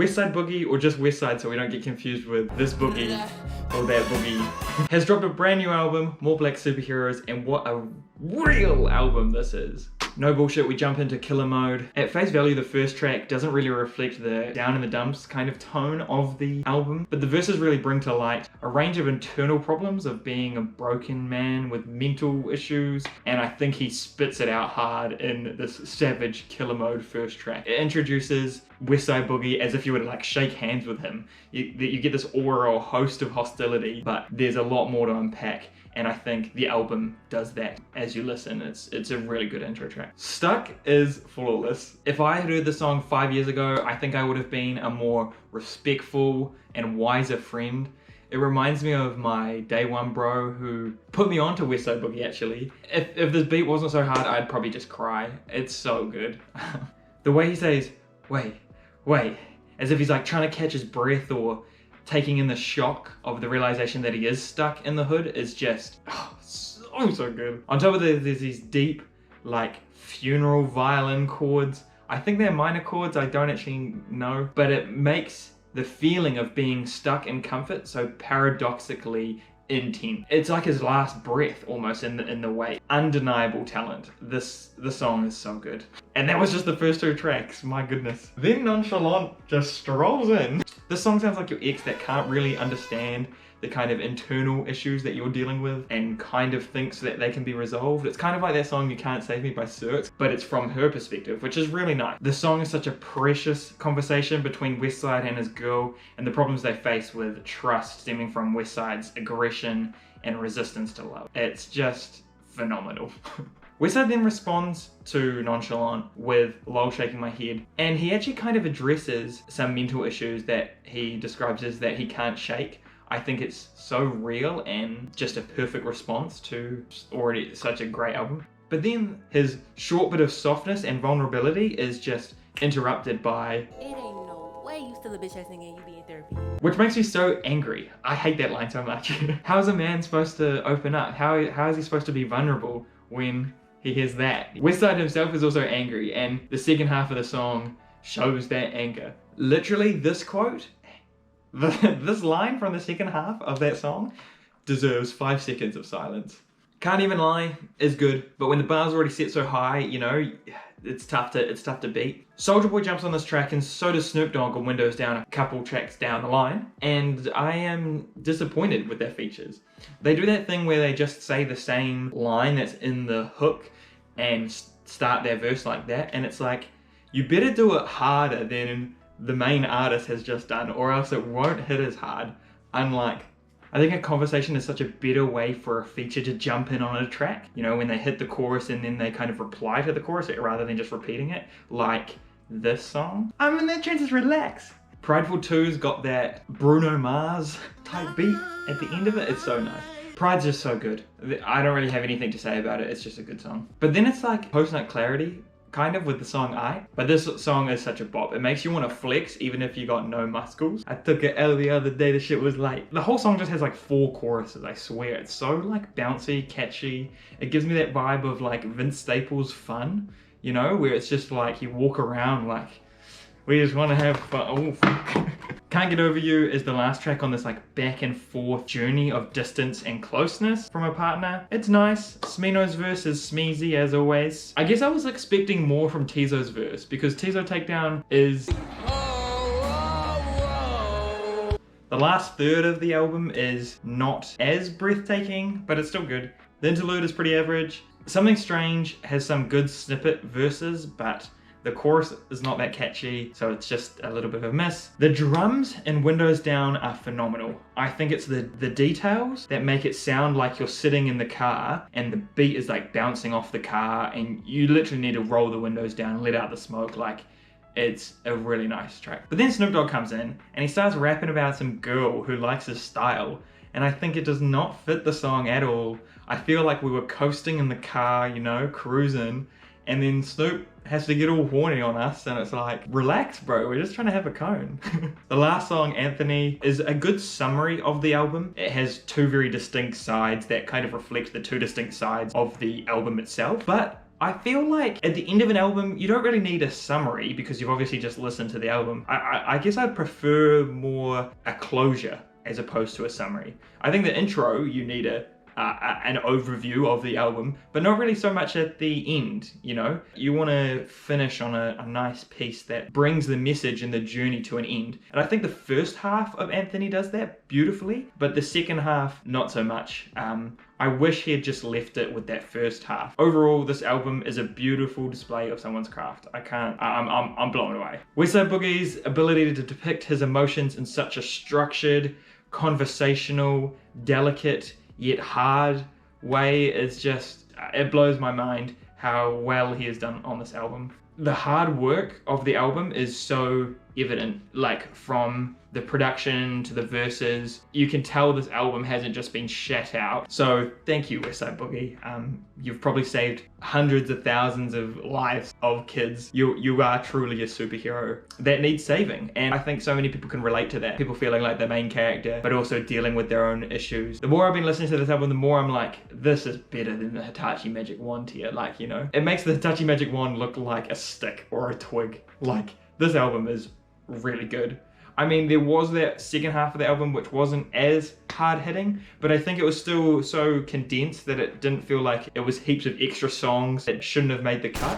Westside Boogie, or just Westside so we don't get confused with this boogie or that boogie, has dropped a brand new album, More Black Superheroes, and what a real album this is. No bullshit, we jump into killer mode. At face value, the first track doesn't really reflect the down in the dumps kind of tone of the album, but the verses really bring to light a range of internal problems of being a broken man with mental issues, and I think he spits it out hard in this savage killer mode first track. It introduces Westside Boogie as if you were to like shake hands with him. You get this aura or host of hostility, but there's a lot more to unpack. And I think the album does that as you listen. It's a really good intro track. Stuck is flawless. If I had heard the song 5 years ago, I think I would have been a more respectful and wiser friend. It reminds me of my day one bro who put me on to Westside Boogie actually. If this beat wasn't so hard, I'd probably just cry. It's so good. The way he says, wait, as if he's like trying to catch his breath or taking in the shock of the realization that he is stuck in the hood is just so good. On top of that, there's these deep like funeral violin chords. I think they're minor chords, I don't actually know, but it makes the feeling of being stuck in comfort so paradoxically intense. It's like his last breath almost in the way. Undeniable talent. The song is so good. And that was just the first two tracks, my goodness. Then Nonchalant just strolls in. This song sounds like your ex that can't really understand the kind of internal issues that you're dealing with and kind of thinks that they can be resolved. It's kind of like that song You Can't Save Me by Cirque, but it's from her perspective, which is really nice. The song is such a precious conversation between Westside and his girl and the problems they face with trust stemming from Westside's aggression and resistance to love. It's just phenomenal. Westside then responds to Nonchalant with Lol Shaking My Head, and he actually kind of addresses some mental issues that he describes as that he can't shake. I think it's so real and just a perfect response to already such a great album. But then his short bit of softness and vulnerability is just interrupted by "It ain't no way you still a bitch ass nigga and you be in therapy." Which makes me so angry. I hate that line so much. How is a man supposed to open up? How is he supposed to be vulnerable when he hears that? Westside himself is also angry, and the second half of the song shows that anger. Literally, this quote, this line from the second half of that song deserves 5 seconds of silence. Can't Even Lie is good, but when the bar's already set so high, you know, it's tough to beat. Soulja Boy jumps on this track, and so does Snoop Dogg on Windows Down a couple tracks down the line, and I am disappointed with their features. They do that thing where they just say the same line that's in the hook and start their verse like that, and it's like, you better do it harder than the main artist has just done, or else it won't hit as hard. Unlike, I think a conversation is such a better way for a feature to jump in on a track. You know, when they hit the chorus and then they kind of reply to the chorus rather than just repeating it, like this song. I'm in that trance, relax. Prideful 2's got that Bruno Mars type beat at the end of it. It's so nice. Pride's just so good. I don't really have anything to say about it. It's just a good song. But then it's like post-nut clarity, kind of, with the song I. But this song is such a bop. It makes you want to flex even if you got no muscles. I took an L the other day, the shit was like... The whole song just has like 4 choruses, I swear. It's so like bouncy, catchy. It gives me that vibe of like Vince Staples Fun, you know, where it's just like you walk around like, we just want to have fun. Oh, Can't Get Over You is the last track on this like back and forth journey of distance and closeness from a partner. It's nice. Smino's verse is smeezy as always. I guess I was expecting more from Tizo's verse because Tizo Takedown is... The last third of the album is not as breathtaking, but it's still good. The interlude is pretty average. Something Strange has some good snippet verses, but the chorus is not that catchy, so it's just a little bit of a miss. The drums in Windows Down are phenomenal. I think it's the details that make it sound like you're sitting in the car and the beat is like bouncing off the car and you literally need to roll the windows down, let out the smoke. Like, it's a really nice track. But then Snoop Dogg comes in and he starts rapping about some girl who likes his style, and I think it does not fit the song at all. I feel like we were coasting in the car, you know, cruising, and then Snoop has to get all horny on us, and it's like, relax bro, we're just trying to have a cone. The last song, Anthony, is a good summary of the album. It has 2 very distinct sides that kind of reflect the 2 distinct sides of the album itself, but I feel like at the end of an album, you don't really need a summary because you've obviously just listened to the album. I guess I'd prefer more a closure as opposed to a summary. I think the intro, you need an overview of the album, but not really so much at the end, you know? You want to finish on a nice piece that brings the message and the journey to an end. And I think the first half of Anthony does that beautifully, but the second half, not so much. I wish he had just left it with that first half. Overall, this album is a beautiful display of someone's craft. I'm blown away. Westside Boogie's ability to depict his emotions in such a structured, conversational, delicate, yet hard way is just, it blows my mind how well he has done on this album. The hard work of the album is so evident, like from the production to the verses. You can tell this album hasn't just been shat out. So thank you, Westside Boogie. You've probably saved hundreds of thousands of lives of kids. You are truly a superhero that needs saving. And I think so many people can relate to that. People feeling like the main character, but also dealing with their own issues. The more I've been listening to this album, the more I'm like, this is better than the Hitachi Magic Wand tier. Like, you know, it makes the Hitachi Magic Wand look like a stick or a twig. Like, this album is really good. I mean, there was that second half of the album which wasn't as hard hitting, but I think it was still so condensed that it didn't feel like it was heaps of extra songs that shouldn't have made the cut.